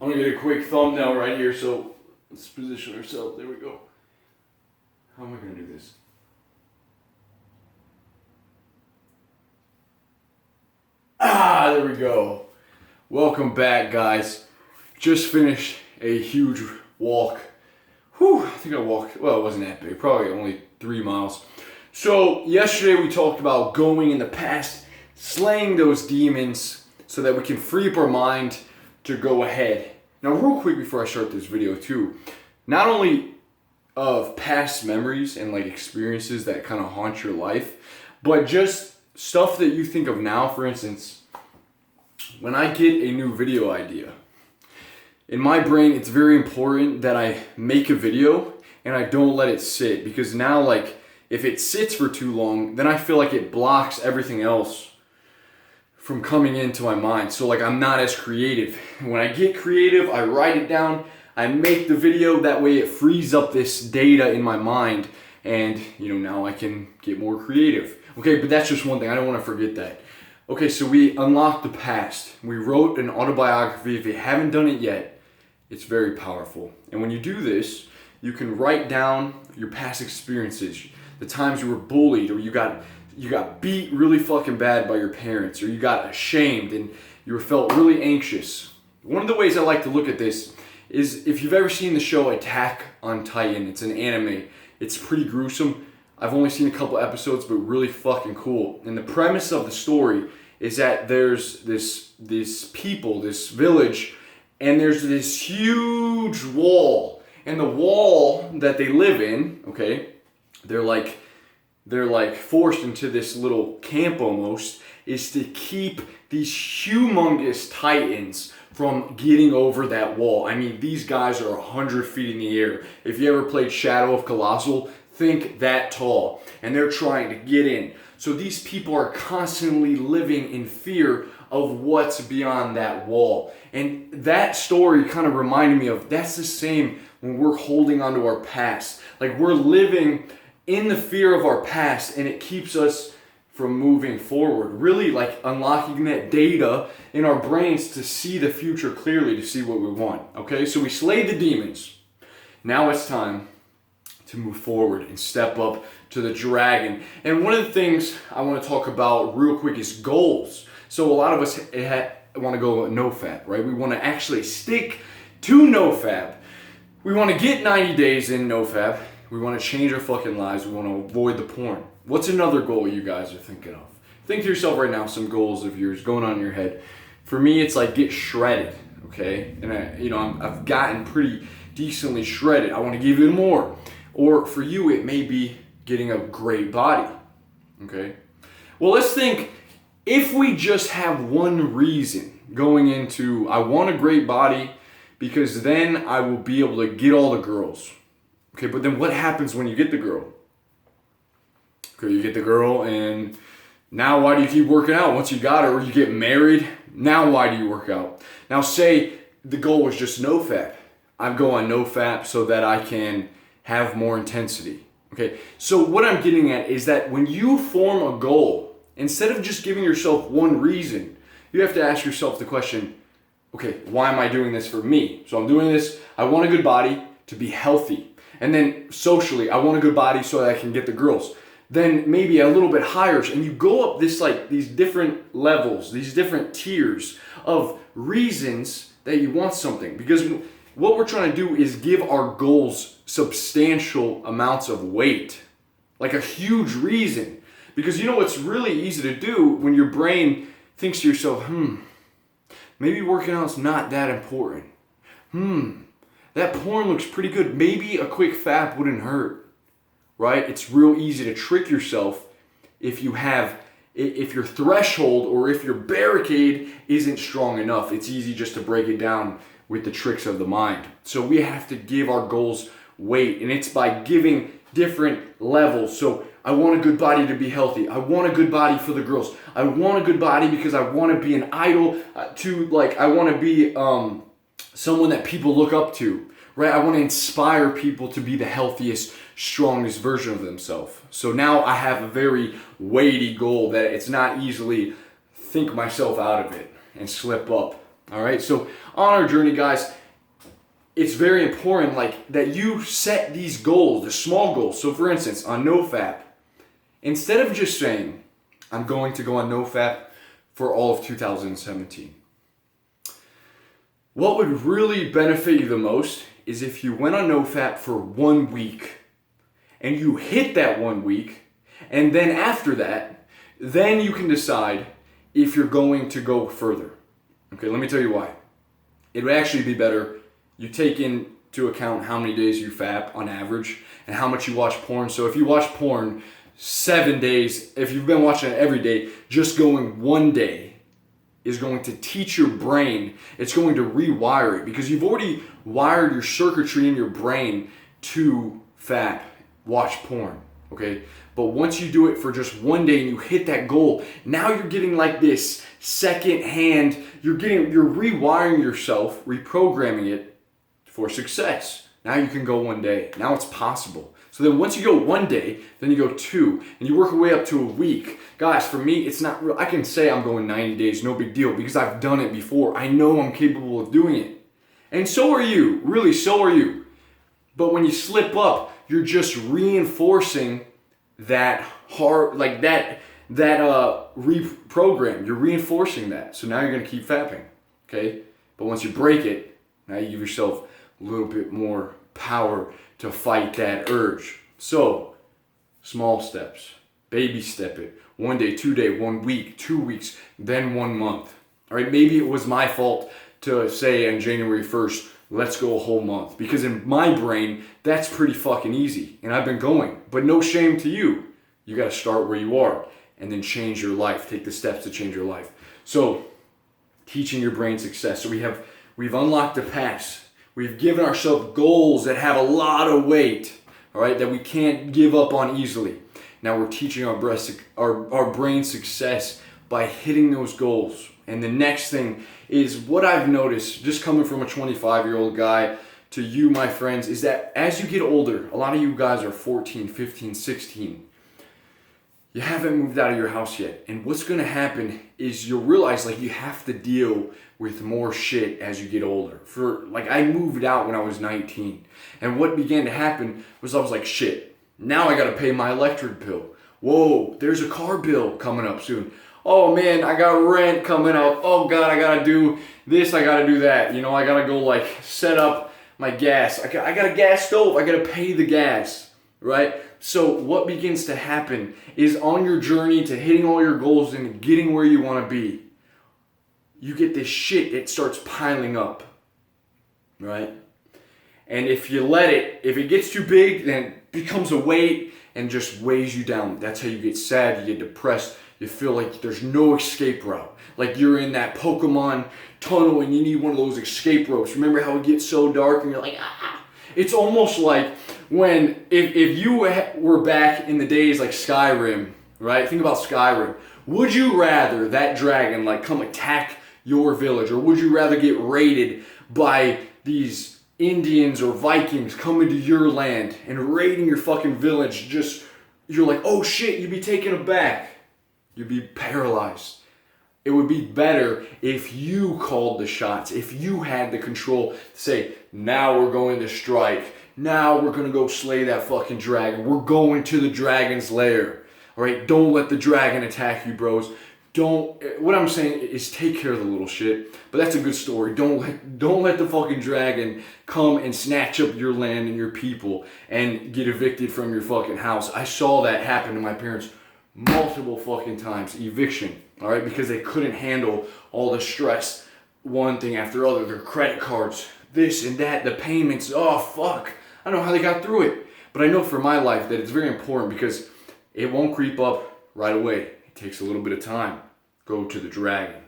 I'm gonna get a quick thumbnail right here, so let's position ourselves. There we go. How am I gonna do this? There we go. Welcome back, guys. Just finished a huge walk. Whew, I think I walked, well, it wasn't that big, probably only 3 miles. So yesterday we talked about going in the past, slaying those demons so that we can free up our mind to go ahead. Now real quick before I start this video too, not only of past memories and like experiences that kind of haunt your life, but just stuff that you think of now. For instance, when I get a new video idea, in my brain it's very important that I make a video and I don't let it sit, because now like if it sits for too long, then I feel like it blocks everything else from coming into my mind. So like I'm not as creative. When I get creative, I write it down, I make the video, that way it frees up this data in my mind, and now I can get more creative. Okay, but that's just one thing, I don't want to forget that. Okay, so we unlocked the past. We wrote an autobiography. If you haven't done it yet, it's very powerful. And when you do this, you can write down your past experiences, the times you were bullied, or you got beat really fucking bad by your parents, or you got ashamed and you felt really anxious. One of the ways I like to look at this is, if you've ever seen the show Attack on Titan, it's an anime. It's pretty gruesome. I've only seen a couple episodes, but really fucking cool. And the premise of the story is that there's this village, and there's this huge wall. And the wall that they live in, okay, they're like forced into this little camp almost, is to keep these humongous titans from getting over that wall. I mean, these guys are 100 feet in the air. If you ever played Shadow of Colossal, think that tall. And they're trying to get in. So these people are constantly living in fear of what's beyond that wall. And that story kind of reminded me of, that's the same when we're holding on to our past. Like we're living in the fear of our past, and it keeps us from moving forward. Really like unlocking that data in our brains to see the future clearly, to see what we want. Okay, so we slayed the demons. Now it's time to move forward and step up to the dragon. And one of the things I want to talk about real quick is goals. So a lot of us want to go no-fab, right? We want to actually stick to no-fab. We want to get 90 days in no-fab. We want to change our fucking lives. We want to avoid the porn. What's another goal you guys are thinking of? Think to yourself right now some goals of yours going on in your head. For me, it's like get shredded, okay? And I've gotten pretty decently shredded. I want to give you more. Or for you, it may be getting a great body, okay? Well, let's think, if we just have one reason going into, I want a great body because then I will be able to get all the girls. Okay, but then what happens when you get the girl? Okay, you get the girl, and now why do you keep working out? Once you got her, or you get married, now why do you work out? Now say the goal was just no-fab. I'm going no-fab so that I can have more intensity. Okay, so what I'm getting at is that when you form a goal, instead of just giving yourself one reason, you have to ask yourself the question, okay, why am I doing this for me? So I'm doing this, I want a good body to be healthy. And then socially, I want a good body so that I can get the girls. Then maybe a little bit higher, and you go up these different levels, these different tiers of reasons that you want something. Because what we're trying to do is give our goals substantial amounts of weight, like a huge reason. Because it's really easy to do when your brain thinks to yourself, maybe working out's not that important. That porn looks pretty good. Maybe a quick fap wouldn't hurt, right? It's real easy to trick yourself if your threshold or if your barricade isn't strong enough. It's easy just to break it down with the tricks of the mind. So we have to give our goals weight, and it's by giving different levels. So I want a good body to be healthy. I want a good body for the girls. I want a good body because I want to be an idol I want to be someone that people look up to, right? I want to inspire people to be the healthiest, strongest version of themselves. So now I have a very weighty goal that it's not easily think myself out of it and slip up. All right, so on our journey, guys, it's very important like that you set these goals, the small goals. So for instance, on NoFap, instead of just saying, I'm going to go on NoFap for all of 2017, what would really benefit you the most is if you went on NoFap for 1 week and you hit that 1 week, and then after that, then you can decide if you're going to go further. Okay, let me tell you why. It would actually be better you take into account how many days you fap on average and how much you watch porn. So if you watch porn 7 days, if you've been watching it every day, just going 1 day is going to teach your brain, it's going to rewire it because you've already wired your circuitry in your brain to fap, watch porn, okay? But once you do it for just 1 day and you hit that goal, now you're getting like this second hand, you're rewiring yourself, reprogramming it for success. Now you can go 1 day. Now it's possible. So then once you go 1 day, then you go 2, and you work your way up to a week. Guys, for me, it's not real. I can say I'm going 90 days, no big deal, because I've done it before. I know I'm capable of doing it. And so are you. Really, so are you. But when you slip up, you're just reinforcing that hard, like that reprogram. You're reinforcing that. So now you're going to keep fapping, okay? But once you break it, now you give yourself a little bit more power to fight that urge. So, small steps. Baby step it. 1 day, 2 day, 1 week, 2 weeks, then 1 month. All right, maybe it was my fault to say on January 1st, let's go a whole month. Because in my brain, that's pretty fucking easy. And I've been going. But no shame to you. You got to start where you are and then change your life. Take the steps to change your life. So, teaching your brain success. So we've unlocked the past. We've given ourselves goals that have a lot of weight, all right, that we can't give up on easily. Now we're teaching our brain success by hitting those goals. And the next thing is what I've noticed, just coming from a 25-year-old guy to you, my friends, is that as you get older, a lot of you guys are 14, 15, 16, you haven't moved out of your house yet. And what's going to happen is you'll realize like you have to deal with more shit as you get older. I moved out when I was 19. And what began to happen was I was like, shit, now I got to pay my electric bill. Whoa, there's a car bill coming up soon. Oh man, I got rent coming up. Oh God, I got to do this, I got to do that. You know, I got to go like set up my gas. I got a gas stove, I got to pay the gas, right? So what begins to happen is on your journey to hitting all your goals and getting where you want to be, you get this shit, it starts piling up, right? And if you let it, if it gets too big, then it becomes a weight and just weighs you down. That's how you get sad, you get depressed, you feel like there's no escape route. Like you're in that Pokemon tunnel and you need one of those escape ropes. Remember how it gets so dark and you're like, ah. It's almost like when, if you were back in the days like Skyrim, right? Think about Skyrim. Would you rather that dragon like come attack your village, or would you rather get raided by these Indians or Vikings coming to your land and raiding your fucking village? Just, you're like, oh shit, you'd be taken aback. You'd be paralyzed. It would be better if you called the shots, if you had the control to say, now we're going to strike. Now we're going to go slay that fucking dragon. We're going to the dragon's lair. All right, don't let the dragon attack you, bros. What I'm saying is take care of the little shit. But that's a good story. Don't let the fucking dragon come and snatch up your land and your people and get evicted from your fucking house. I saw that happen to my parents multiple fucking times. Eviction. All right, because they couldn't handle all the stress, one thing after other, their credit cards, this and that, the payments, oh fuck. I don't know how they got through it. But I know for my life that it's very important because it won't creep up right away. It takes a little bit of time. Go to the dragon.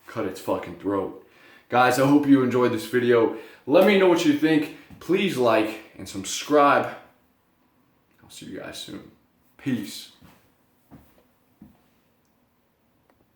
Cut its fucking throat. Guys, I hope you enjoyed this video. Let me know what you think. Please like and subscribe. I'll see you guys soon. Peace.